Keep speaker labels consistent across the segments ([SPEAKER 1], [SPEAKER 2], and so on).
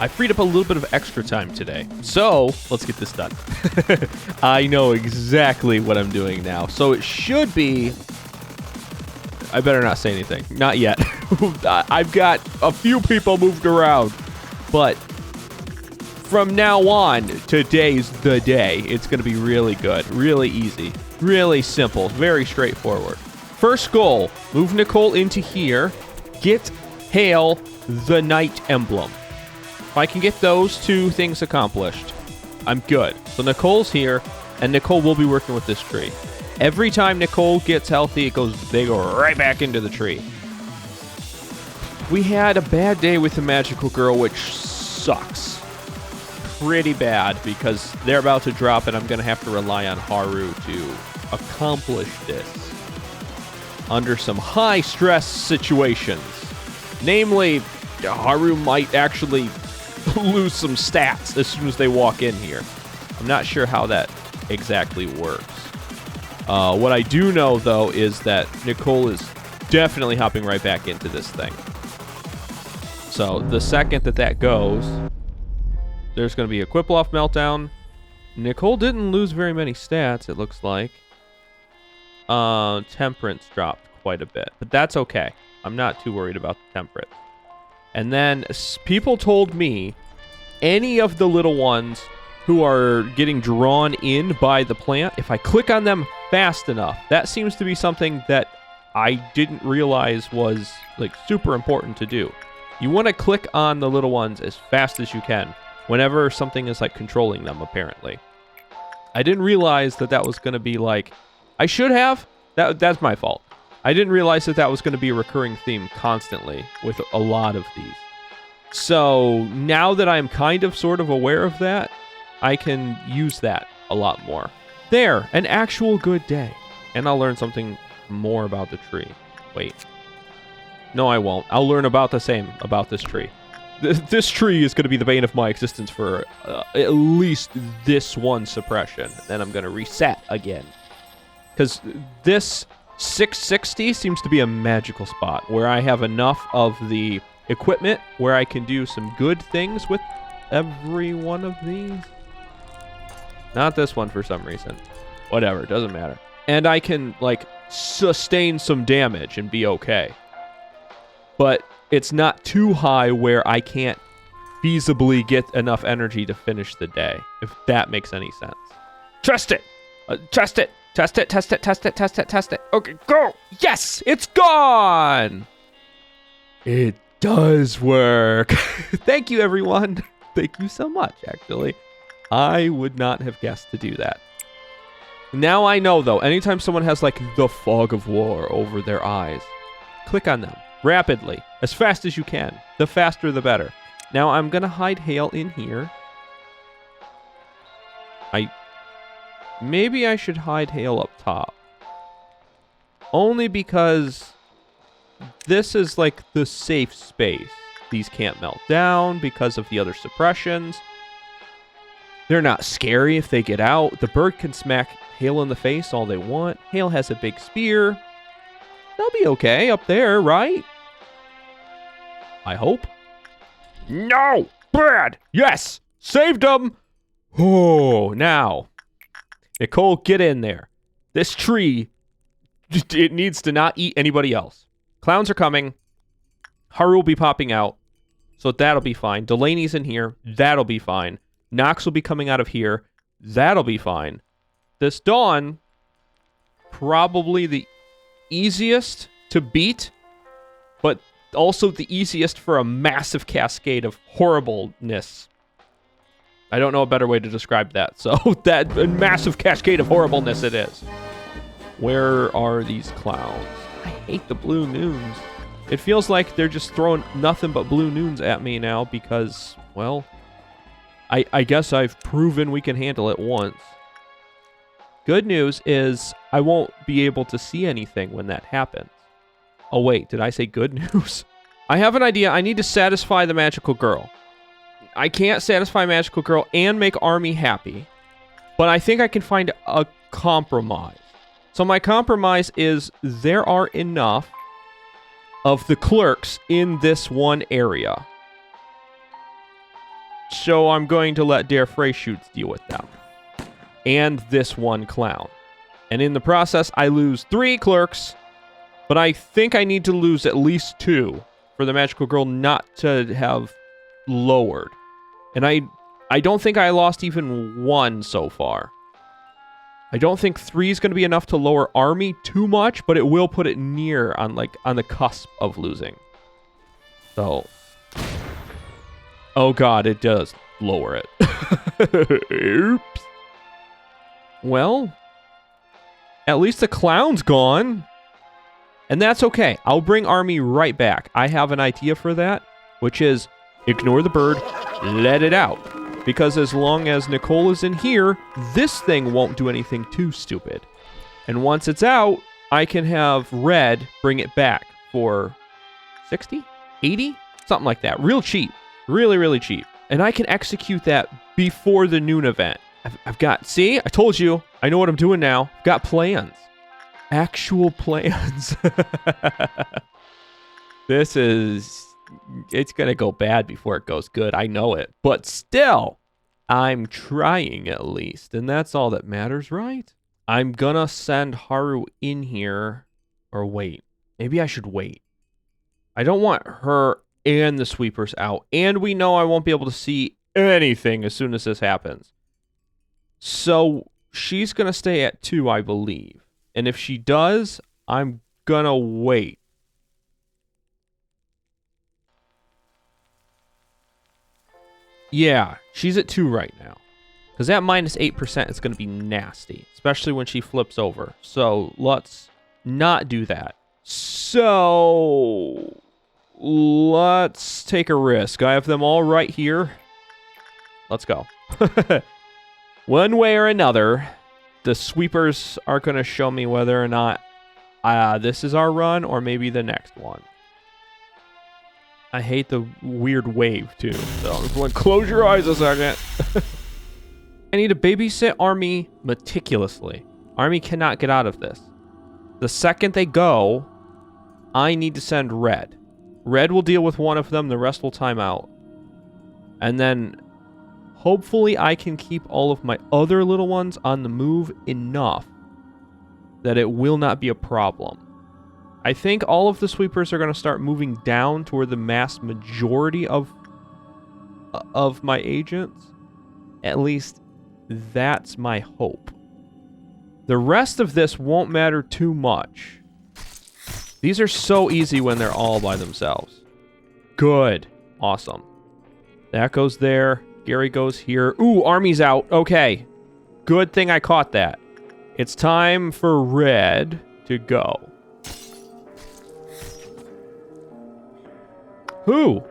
[SPEAKER 1] I freed up a little bit of extra time today, so let's get this done. I know exactly what I'm doing now, so it should be... I better not say anything. Not yet. I've got a few people moved around, but from now on, today's the day. It's going to be really good, really easy, really simple, very straightforward. First goal, move Nicole into here, get Hale the Knight emblem. If I can get those two things accomplished, I'm good. So Nicole's here, and Nicole will be working with this tree. Every time Nicole gets healthy, they go right back into the tree. We had a bad day with the magical girl, which sucks. Pretty bad, because they're about to drop, and I'm going to have to rely on Haru to accomplish this under some high-stress situations. Namely, Haru might actually lose some stats as soon as they walk in here. I'm not sure how that exactly works. What I do know, though, is that Nicole is definitely hopping right back into this thing. So the second that goes, there's going to be a Quipploff meltdown. Nicole didn't lose very many stats, it looks like. Temperance dropped quite a bit, but that's okay. I'm not too worried about the temperance. And then people told me any of the little ones who are getting drawn in by the plant, if I click on them fast enough, that seems to be something that I didn't realize was like super important to do. You want to click on the little ones as fast as you can whenever something is like controlling them, apparently. I didn't realize that was going to be like... I should have. That's my fault. I didn't realize that was going to be a recurring theme constantly with a lot of these. So now that I'm kind of sort of aware of that, I can use that a lot more. There, an actual good day. And I'll learn something more about the tree. Wait. No, I won't. I'll learn about the same about this tree. This tree is going to be the bane of my existence for at least this one suppression. Then I'm going to reset again. Because this 660 seems to be a magical spot where I have enough of the equipment where I can do some good things with every one of these. Not this one for some reason. Whatever, doesn't matter. And I can, like, sustain some damage and be okay. But it's not too high where I can't feasibly get enough energy to finish the day, if that makes any sense. Trust it! Test it! Test it, test it, test it, test it, test it. Okay, go! Yes! It's gone! It does work. Thank you, everyone. Thank you so much, actually. I would not have guessed to do that. Now I know, though, anytime someone has, like, the fog of war over their eyes, click on them rapidly, as fast as you can. The faster, the better. Now I'm going to hide Hale in here. Maybe I should hide Hale up top. Only because this is like the safe space. These can't melt down because of the other suppressions. They're not scary if they get out. The bird can smack Hale in the face all they want. Hale has a big spear. They'll be okay up there, right? I hope. No! Bad! Yes! Saved them! Oh, now... Nicole, get in there. This tree, it needs to not eat anybody else. Clowns are coming. Haru will be popping out. So that'll be fine. Delaney's in here. That'll be fine. Nox will be coming out of here. That'll be fine. This Dawn, probably the easiest to beat, but also the easiest for a massive cascade of horribleness. I don't know a better way to describe that. So that massive cascade of horribleness it is. Where are these clowns? I hate the blue noons. It feels like they're just throwing nothing but blue noons at me now because, well, I guess I've proven we can handle it once. Good news is I won't be able to see anything when that happens. Oh wait, did I say good news? I have an idea. I need to satisfy the magical girl. I can't satisfy Magical Girl and make Army happy, but I think I can find a compromise. So my compromise is there are enough of the clerks in this one area So I'm going to let Dare Frey Shoots deal with them. And this one clown. And in the process, I lose 3 clerks, but I think I need to lose at least 2 for the magical girl not to have lowered. And I don't think I lost even 1 so far. I don't think 3 is going to be enough to lower army too much, but it will put it near on the cusp of losing. So, oh god, it does lower it. Oops. Well, at least the clown's gone. And that's okay. I'll bring army right back. I have an idea for that, which is ignore the bird, let it out. Because as long as Nicole is in here, this thing won't do anything too stupid. And once it's out, I can have Red bring it back for 60? 80? Something like that. Real cheap. Really, really cheap. And I can execute that before the noon event. I've got... See? I told you. I know what I'm doing now. I've got plans. Actual plans. This is... It's going to go bad before it goes good. I know it. But still, I'm trying at least. And that's all that matters, right? I'm going to send Haru in here. Or wait. Maybe I should wait. I don't want her and the sweepers out. And we know I won't be able to see anything as soon as this happens. So she's going to stay at 2, I believe. And if she does, I'm going to wait. Yeah, she's at 2 right now. Because that minus 8% is going to be nasty. Especially when she flips over. So let's not do that. So let's take a risk. I have them all right here. Let's go. One way or another, the sweepers are going to show me whether or not this is our run or maybe the next one. I hate the weird wave, too. So, everyone, close your eyes a second. I need to babysit Army meticulously. Army cannot get out of this. The second they go, I need to send Red. Red will deal with one of them. The rest will time out. And then, hopefully, I can keep all of my other little ones on the move enough that it will not be a problem. I think all of the sweepers are going to start moving down toward the mass majority of my agents. At least, that's my hope. The rest of this won't matter too much. These are so easy when they're all by themselves. Good. Awesome. That goes there. Gary goes here. Ooh, army's out. Okay. Good thing I caught that. It's time for Red to go. Who?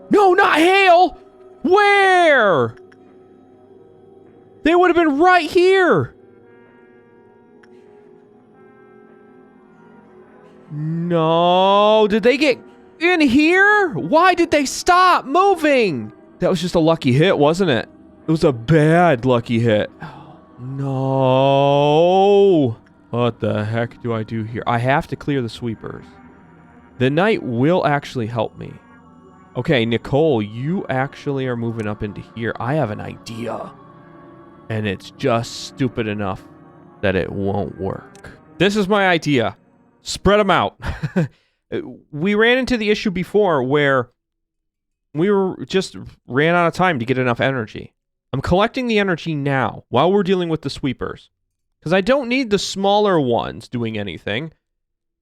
[SPEAKER 1] No, not Hale! Where? They would have been right here! No, did they get in here? Why did they stop moving? That was just a lucky hit, wasn't it? It was a bad lucky hit. No. What the heck do I do here? I have to clear the sweepers. The knight will actually help me. Okay, Nicole, you actually are moving up into here. I have an idea. And it's just stupid enough that it won't work. This is my idea. Spread them out. We ran into the issue before where we just ran out of time to get enough energy. I'm collecting the energy now while we're dealing with the sweepers. Because I don't need the smaller ones doing anything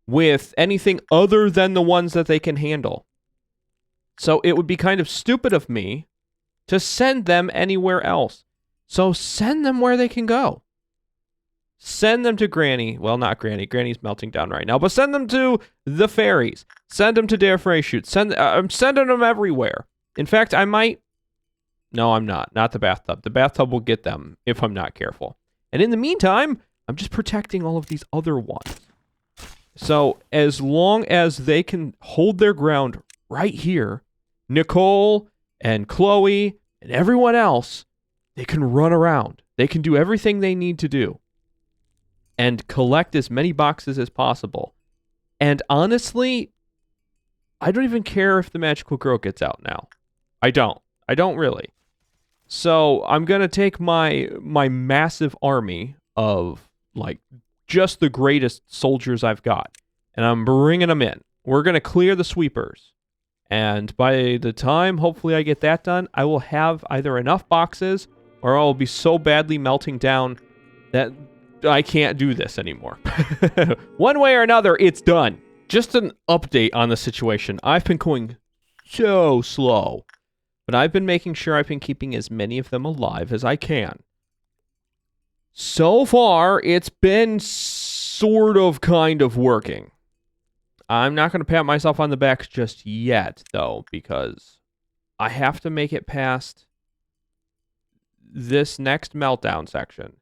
[SPEAKER 1] with anything other than the ones that they can handle. So it would be kind of stupid of me to send them anywhere else. So send them where they can go. Send them to Granny. Well, not Granny. Granny's melting down right now. But send them to the fairies. Send them to Dare Frey Shoots. I'm sending them everywhere. In fact, I might... No, I'm not. Not the bathtub. The bathtub will get them if I'm not careful. And in the meantime, I'm just protecting all of these other ones. So as long as they can hold their ground right here, Nicole and Chloe and everyone else, they can run around. They can do everything they need to do and collect as many boxes as possible. And honestly, I don't even care if the magical girl gets out now. I don't really. So I'm going to take my massive army of, like, just the greatest soldiers I've got, and I'm bringing them in. We're going to clear the sweepers. And by the time, hopefully, I get that done, I will have either enough boxes or I'll be so badly melting down that I can't do this anymore. One way or another, it's done. Just an update on the situation. I've been going so slow, but I've been making sure I've been keeping as many of them alive as I can. So far, it's been sort of kind of working. I'm not going to pat myself on the back just yet, though, because I have to make it past this next meltdown section.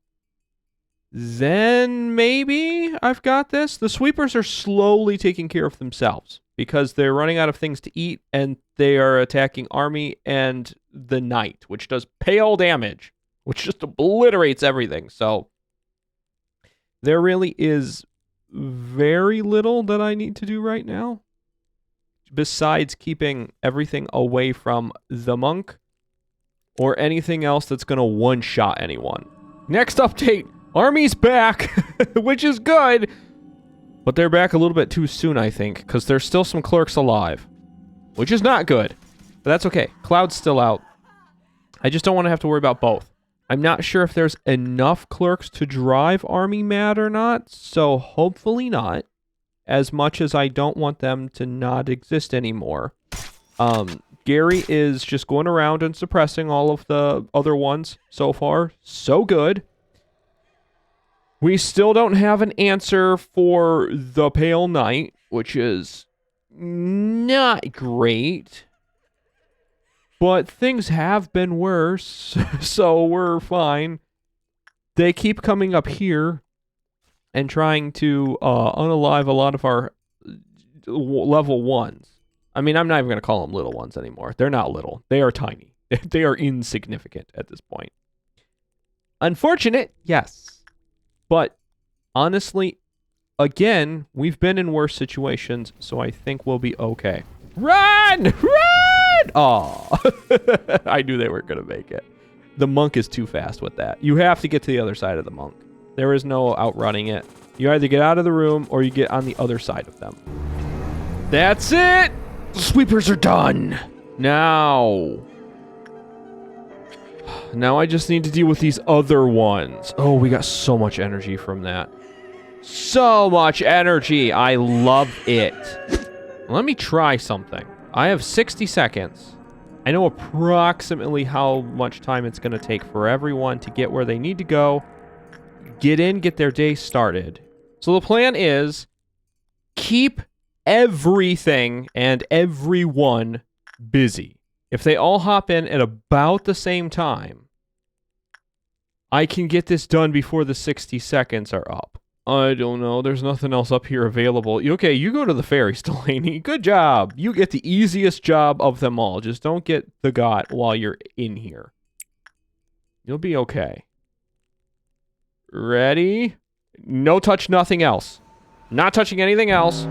[SPEAKER 1] Then maybe I've got this. The sweepers are slowly taking care of themselves because they're running out of things to eat and they are attacking army and the knight, which does pale damage, which just obliterates everything. So there really is very little that I need to do right now besides keeping everything away from the monk or anything else that's going to one-shot anyone. Next update, army's back, which is good, but they're back a little bit too soon, I think, because there's still some clerks alive, which is not good, but that's okay. Cloud's still out. I just don't want to have to worry about both. I'm not sure if there's enough clerks to drive army mad or not, so hopefully not, as much as I don't want them to not exist anymore. Gary is just going around and suppressing all of the other ones so far. So good. We still don't have an answer for the Pale Knight, which is not great. But things have been worse, so we're fine. They keep coming up here and trying to unalive a lot of our level 1s. I mean, I'm not even going to call them little ones anymore. They're not little. They are tiny. They are insignificant at this point. Unfortunate, yes. But honestly, again, we've been in worse situations, so I think we'll be okay. Run! Run! Aw. I knew they weren't going to make it. The monk is too fast with that. You have to get to the other side of the monk. There is no outrunning it. You either get out of the room or you get on the other side of them. That's it! The sweepers are done! Now I just need to deal with these other ones. Oh, we got so much energy from that. So much energy! I love it. Let me try something. I have 60 seconds. I know approximately how much time it's going to take for everyone to get where they need to go, get in, get their day started. So the plan is keep everything and everyone busy. If they all hop in at about the same time, I can get this done before the 60 seconds are up. I don't know. There's nothing else up here available. Okay, you go to the ferry, Delaney. Good job. You get the easiest job of them all. Just don't get the got while you're in here. You'll be okay. Ready? No touch, nothing else. Not touching anything else.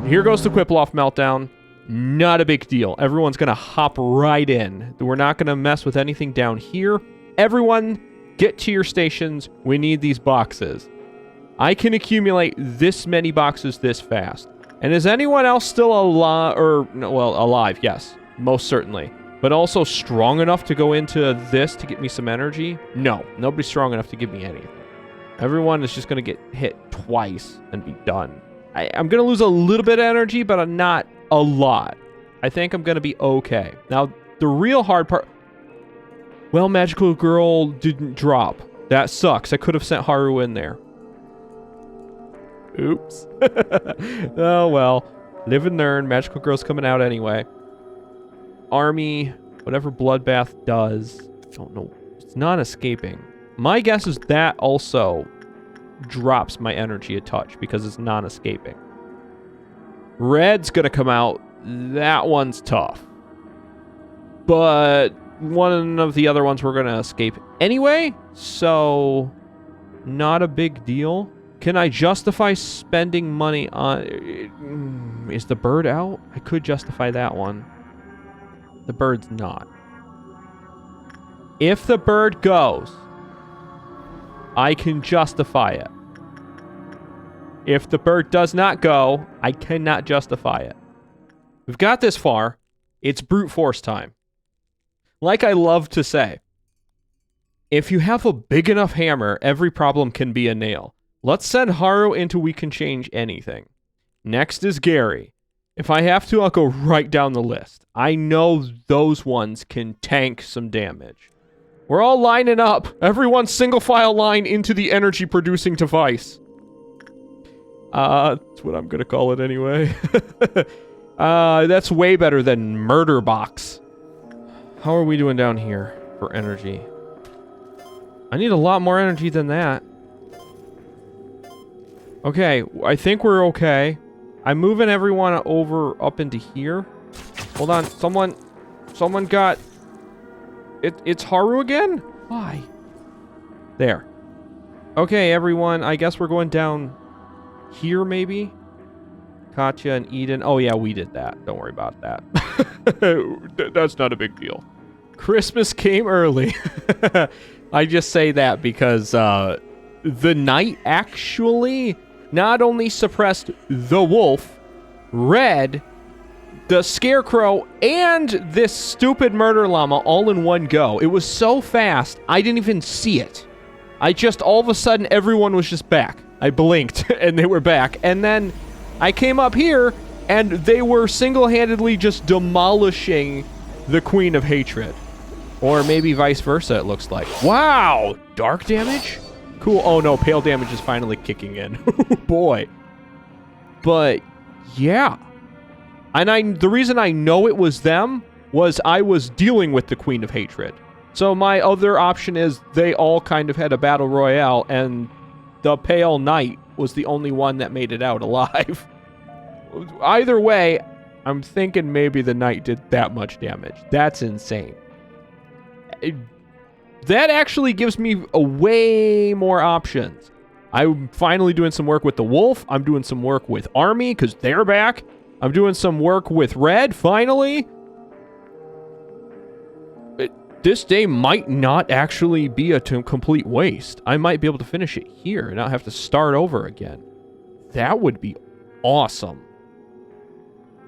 [SPEAKER 1] Here goes the Quipploff meltdown. Not a big deal. Everyone's going to hop right in. We're not going to mess with anything down here. Everyone, get to your stations. We need these boxes. I can accumulate this many boxes this fast. And is anyone else still alive? Well, alive, yes. Most certainly. But also strong enough to go into this to get me some energy? No. Nobody's strong enough to give me anything. Everyone is just going to get hit twice and be done. I'm going to lose a little bit of energy, but not a lot. I think I'm going to be okay. Now, the real hard part... Well, Magical Girl didn't drop. That sucks. I could have sent Haru in there. Oops. Oh, well. Live and learn. Magical Girl's coming out anyway. Army, whatever Bloodbath does. Don't know. It's not escaping. My guess is that also drops my energy a touch because it's non-escaping. Red's gonna come out. That one's tough. But one of the other ones we're gonna escape anyway, so not a big deal. Can I justify spending money on... Is the bird out? I could justify that one. The bird's not. If the bird goes, I can justify it. If the bird does not go, I cannot justify it. We've got this far. It's brute force time. Like I love to say, if you have a big enough hammer, every problem can be a nail. Let's send Haru into we can change anything. Next is Gary. If I have to, I'll go right down the list. I know those ones can tank some damage. We're all lining up. Everyone single file line into the energy producing device. That's what I'm gonna call it anyway. That's way better than Murder Box. How are we doing down here for energy? I need a lot more energy than that. Okay, I think we're okay. I'm moving everyone over up into here. Hold on, someone got... It's Haru again? Why? There. Okay, everyone, I guess we're going down here, maybe? Katya and Eden. Oh, yeah, we did that. Don't worry about that. That's not a big deal. Christmas came early. I just say that because the knight actually not only suppressed the wolf, Red, the scarecrow, and this stupid murder llama all in one go. It was so fast, I didn't even see it. I just, all of a sudden, everyone was just back. I blinked, and they were back. And then I came up here, and they were single-handedly just demolishing the Queen of Hatred. Or maybe vice versa, it looks like. Wow! Dark damage? Cool. Oh, no, pale damage is finally kicking in. Boy. But, yeah. And the reason I know it was them was I was dealing with the Queen of Hatred. So my other option is they all kind of had a battle royale, and the Pale Knight was the only one that made it out alive. Either way, I'm thinking maybe the Knight did that much damage. That's insane. That actually gives me a way more options. I'm finally doing some work with the Wolf. I'm doing some work with Army, because they're back. I'm doing some work with Red, finally. This day might not actually be a complete waste. I might be able to finish it here and not have to start over again. That would be awesome.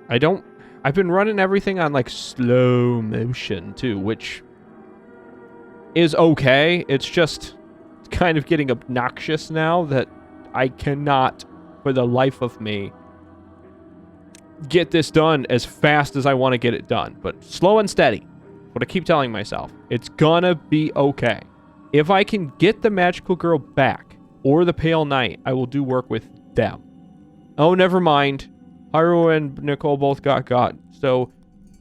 [SPEAKER 1] I've been running everything on like slow motion too, which is okay. It's just kind of getting obnoxious now that I cannot, for the life of me, get this done as fast as I want to get it done. But slow and steady. What I keep telling myself. It's gonna be okay. If I can get the magical girl back, or the Pale Knight, I will do work with them. Oh, never mind. Haru and Nicole both got. So,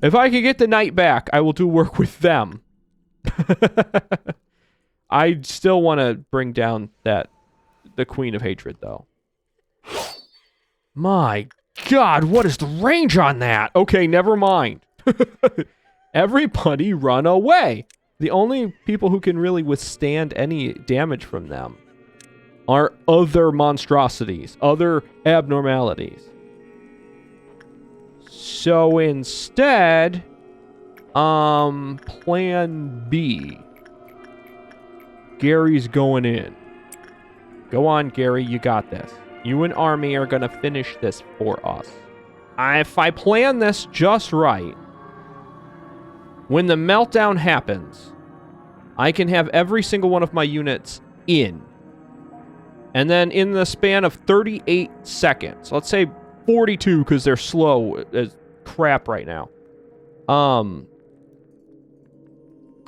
[SPEAKER 1] if I can get the knight back, I will do work with them. I still want to bring down the Queen of Hatred, though. My God, what is the range on that? Okay, never mind. Everybody run away. The only people who can really withstand any damage from them are other monstrosities, other abnormalities. So instead, plan B. Gary's going in. Go on, Gary, you got this. You and Army are gonna finish this for us. If I plan this just right, when the meltdown happens, I can have every single one of my units in. And then in the span of 38 seconds, let's say 42 because they're slow as crap right now,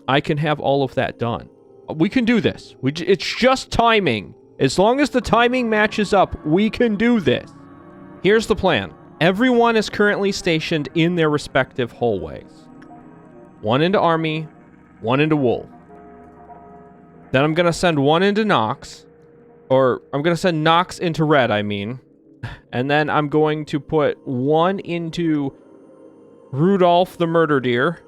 [SPEAKER 1] I can have all of that done. We can do this. It's just timing. As long as the timing matches up, we can do this. Here's the plan. Everyone is currently stationed in their respective hallways. One into Army, one into Wolf. Then I'm going to send one into Nox. Or, I'm going to send Nox into Red, I mean. And then I'm going to put one into Rudolph the Murder Deer.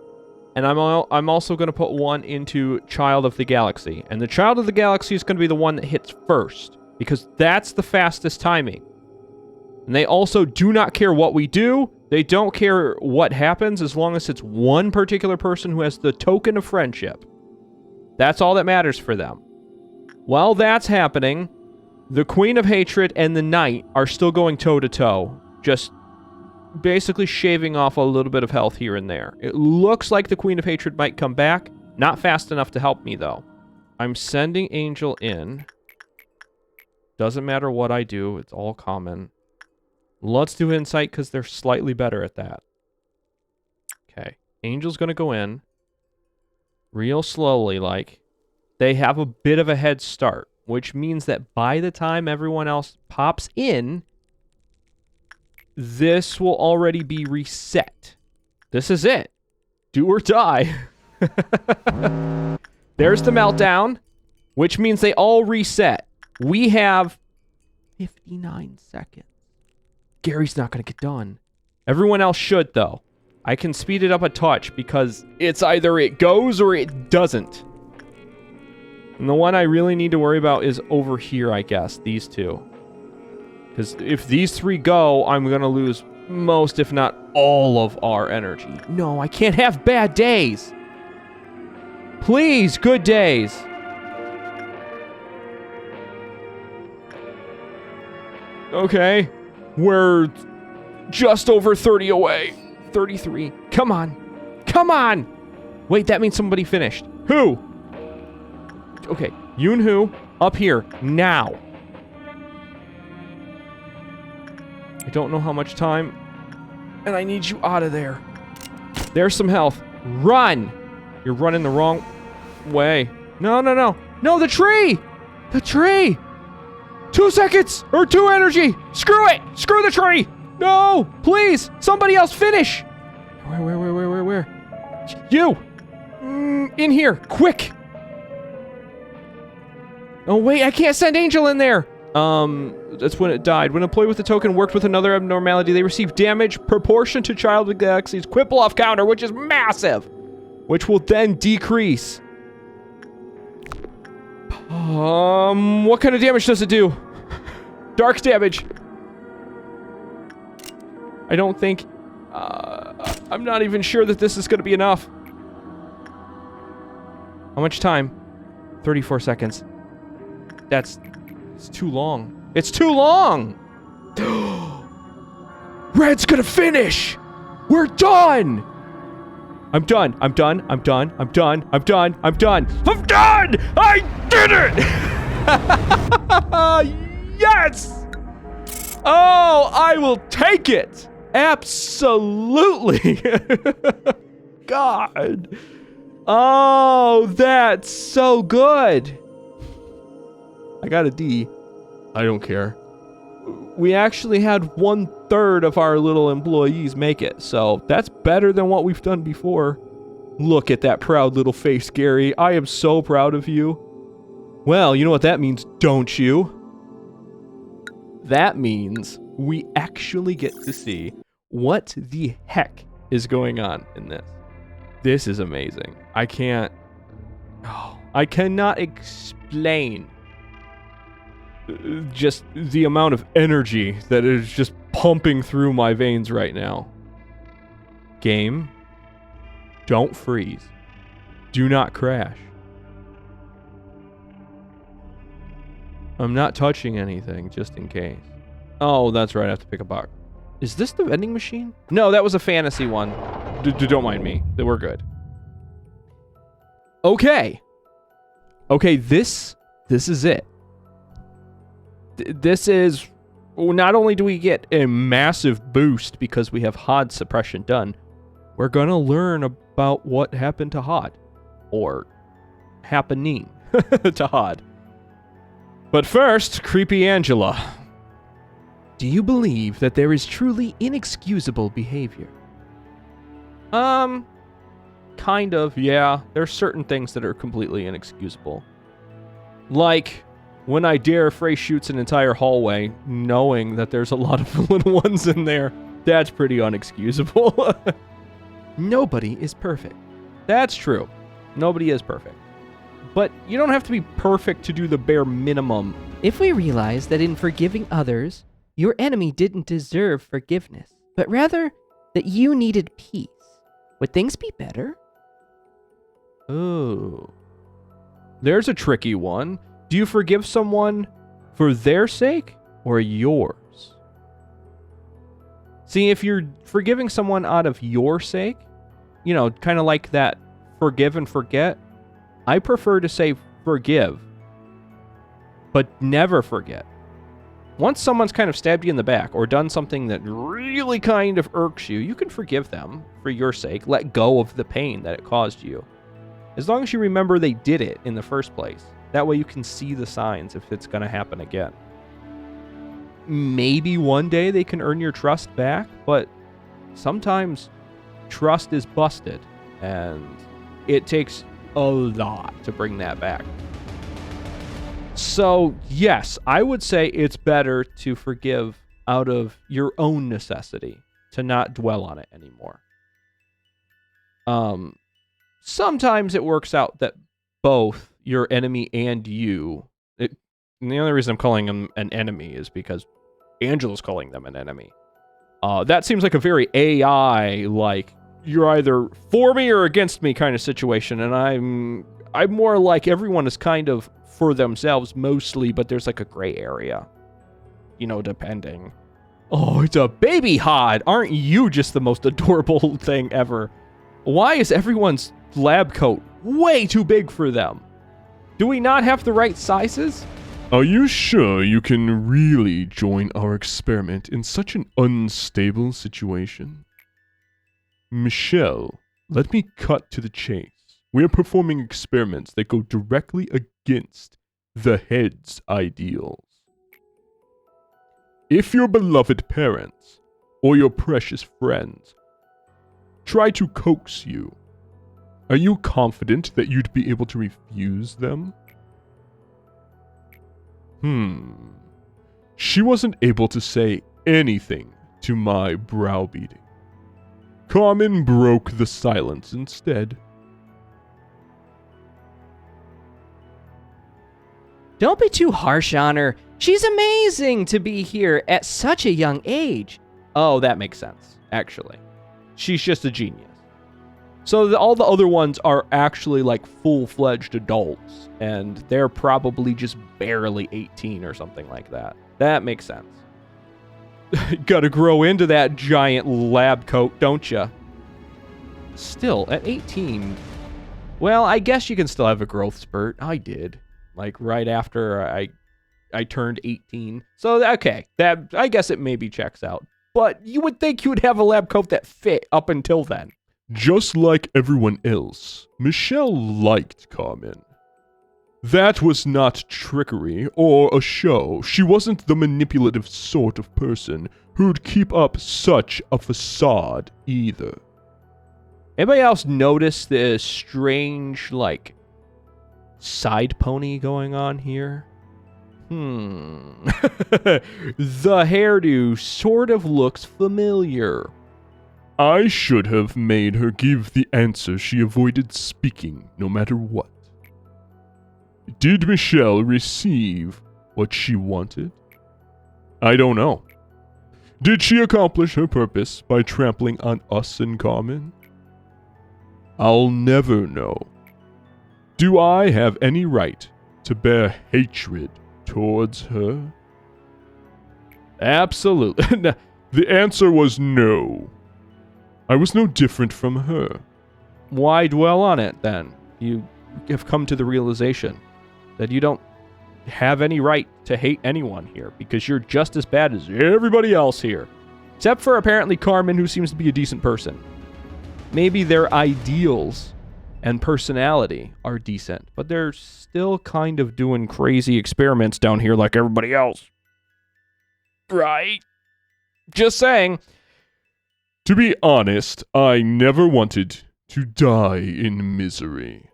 [SPEAKER 1] And I'm also going to put one into Child of the Galaxy. And the Child of the Galaxy is going to be the one that hits first. Because that's the fastest timing. And they also do not care what we do. They don't care what happens as long as it's one particular person who has the token of friendship. That's all that matters for them. While that's happening, the Queen of Hatred and the Knight are still going toe-to-toe. Just basically shaving off a little bit of health here and there. It looks like the Queen of Hatred might come back. Not fast enough to help me, though. I'm sending Angel in. Doesn't matter what I do. It's all common. Let's do Insight because they're slightly better at that. Okay. Angel's going to go in. Real slowly, like. They have a bit of a head start, which means that by the time everyone else pops in, this will already be reset. This is it. Do or die. There's the meltdown, which means they all reset. We have 59 seconds. Gary's not going to get done. Everyone else should, though. I can speed it up a touch because it's either it goes or it doesn't. And the one I really need to worry about is over here, I guess. These two. Because if these three go, I'm going to lose most, if not all, of our energy. No, I can't have bad days. Please, good days. Okay. We're just over 30 away. 33. Come on. Come on. Wait, that means somebody finished. Who? Okay. Yoon-Hoo, up here. Now. I don't know how much time. And I need you out of there. There's some health. Run! You're running the wrong way. No, no, no. No, the tree! The tree! 2 seconds! Or 2 energy! Screw it! Screw the tree! No! Please! Somebody else finish! Where? You! In here! Quick! Oh, wait, I can't send Angel in there! That's when it died. When employed with the token worked with another abnormality, they receive damage proportion to Child of the Galaxy's Quipple-off counter, which is massive! Which will then decrease. What kind of damage does it do? Dark damage. I don't think... I'm not even sure that this is going to be enough. How much time? 34 seconds. It's too long. It's too long! Red's gonna finish! We're done! I'm done. I'm done. I'm done. I'm done. I'm done. I'm done. I'm done! I did it! Yes! Oh, I will take it! Absolutely! God. Oh, that's so good. I got a D. I don't care. We actually had 1/3 of our little employees make it, so that's better than what we've done before. Look at that proud little face, Gary. I am so proud of you. Well, you know what that means, don't you? That means we actually get to see what the heck is going on in this. This is amazing. I cannot explain just the amount of energy that is just pumping through my veins right now. Game, don't freeze. Do not crash. I'm not touching anything, just in case. Oh, that's right, I have to pick a box. Is this the vending machine? No, that was a fantasy one. Don't mind me. We're good. Okay. Okay, this is it. This is... Not only do we get a massive boost because we have HOD suppression done, we're gonna learn about what happened to HOD. Or happening to HOD. But first, Creepy Angela. Do you believe that there is truly inexcusable behavior? Kind of, yeah. There's certain things that are completely inexcusable. Like... when I dare Frey shoots an entire hallway, knowing that there's a lot of little ones in there, that's pretty unexcusable. Nobody is perfect. That's true. Nobody is perfect. But you don't have to be perfect to do the bare minimum.
[SPEAKER 2] If we realize that in forgiving others, your enemy didn't deserve forgiveness, but rather that you needed peace, would things be better?
[SPEAKER 1] Oh. There's a tricky one. Do you forgive someone for their sake or yours? See, if you're forgiving someone out of your sake, you know, kind of like that forgive and forget, I prefer to say forgive, but never forget. Once someone's kind of stabbed you in the back or done something that really kind of irks you, you can forgive them for your sake. Let go of the pain that it caused you. As long as you remember they did it in the first place. That way you can see the signs if it's going to happen again. Maybe one day they can earn your trust back, but sometimes trust is busted, and it takes a lot to bring that back. So, yes, I would say it's better to forgive out of your own necessity, to not dwell on it anymore. Sometimes it works out that both your enemy and you, and the only reason I'm calling them an enemy is because Angela's calling them an enemy. That seems like a very AI, like, you're either for me or against me kind of situation, and I'm more like everyone is kind of for themselves mostly, but there's like a gray area, you know, depending. Oh, it's a baby hod. Aren't you just the most adorable thing ever? Why is everyone's lab coat way too big for them? Do we not have the right sizes?
[SPEAKER 3] Are you sure you can really join our experiment in such an unstable situation? Michelle, let me cut to the chase. We are performing experiments that go directly against the head's ideals. If your beloved parents or your precious friends try to coax you, are you confident that you'd be able to refuse them? She wasn't able to say anything to my browbeating. Carmen broke the silence instead.
[SPEAKER 2] Don't be too harsh on her. She's amazing to be here at such a young age.
[SPEAKER 1] Oh, that makes sense, actually. She's just a genius. So all the other ones are actually like full-fledged adults, and they're probably just barely 18 or something like that. That makes sense. Gotta grow into that giant lab coat, don't ya? Still, at 18, well, I guess you can still have a growth spurt. I did. Like, right after I turned 18. So, okay, that I guess it maybe checks out. But you would think you would have a lab coat that fit up until then.
[SPEAKER 3] Just like everyone else, Michelle liked Carmen. That was not trickery or a show. She wasn't the manipulative sort of person who'd keep up such a facade either.
[SPEAKER 1] Anybody else notice this strange, like, side pony going on here? The hairdo sort of looks familiar.
[SPEAKER 3] I should have made her give the answer she avoided speaking, no matter what. Did Michelle receive what she wanted? I don't know. Did she accomplish her purpose by trampling on us and Carmen? I'll never know. Do I have any right to bear hatred towards her?
[SPEAKER 1] Absolutely.
[SPEAKER 3] The answer was no. I was no different from her.
[SPEAKER 1] Why dwell on it, then? You have come to the realization that you don't have any right to hate anyone here, because you're just as bad as everybody else here. Except for apparently Carmen, who seems to be a decent person. Maybe their ideals and personality are decent, but they're still kind of doing crazy experiments down here like everybody else. Right? Just saying.
[SPEAKER 3] To be honest, I never wanted to die in misery,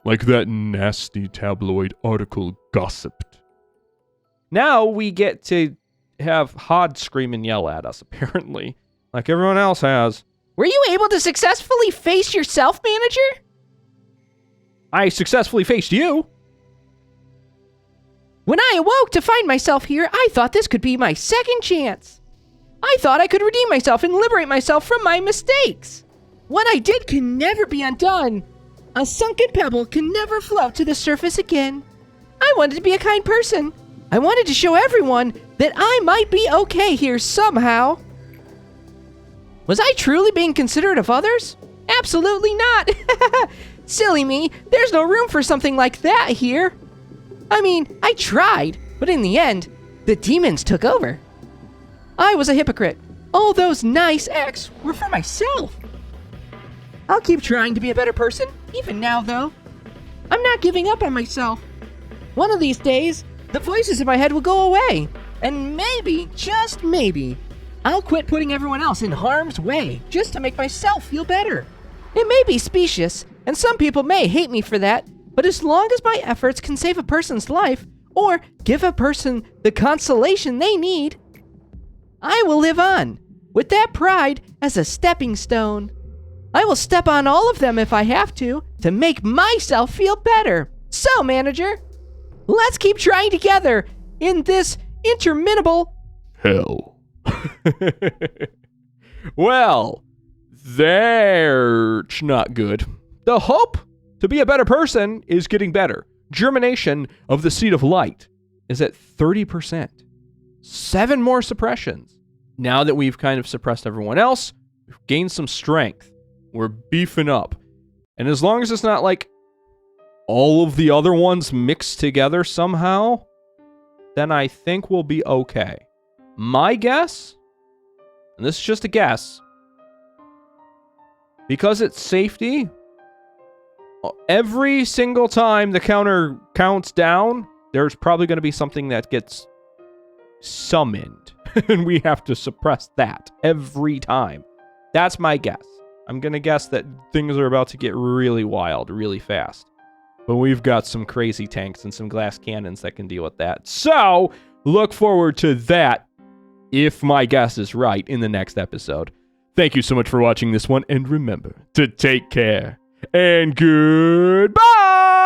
[SPEAKER 3] like that nasty tabloid article gossiped.
[SPEAKER 1] Now we get to have Hod scream and yell at us, apparently, like everyone else has.
[SPEAKER 2] Were you able to successfully face yourself, manager?
[SPEAKER 1] I successfully faced you.
[SPEAKER 2] When I awoke to find myself here, I thought this could be my second chance. I thought I could redeem myself and liberate myself from my mistakes. What I did can never be undone. A sunken pebble can never float to the surface again. I wanted to be a kind person. I wanted to show everyone that I might be okay here somehow. Was I truly being considerate of others? Absolutely not. Silly me, there's no room for something like that here. I mean, I tried, but in the end, the demons took over. I was a hypocrite. All those nice acts were for myself. I'll keep trying to be a better person, even now though. I'm not giving up on myself. One of these days, the voices in my head will go away. And maybe, just maybe, I'll quit putting everyone else in harm's way just to make myself feel better. It may be specious, and some people may hate me for that, but as long as my efforts can save a person's life or give a person the consolation they need, I will live on, with that pride as a stepping stone. I will step on all of them if I have to make myself feel better. So, manager, let's keep trying together in this interminable
[SPEAKER 3] Hell.
[SPEAKER 1] Well, that's not good. The hope to be a better person is getting better. Germination of the seed of light is at 30%. 7 more suppressions. Now that we've kind of suppressed everyone else, we've gained some strength. We're beefing up. And as long as it's not like all of the other ones mixed together somehow, then I think we'll be okay. My guess, and this is just a guess, because it's safety, every single time the counter counts down, there's probably going to be something that gets summoned. And we have to suppress that every time. That's my guess. I'm going to guess that things are about to get really wild, really fast. But we've got some crazy tanks and some glass cannons that can deal with that. So, look forward to that, if my guess is right, in the next episode. Thank you so much for watching this one, and remember to take care, and goodbye!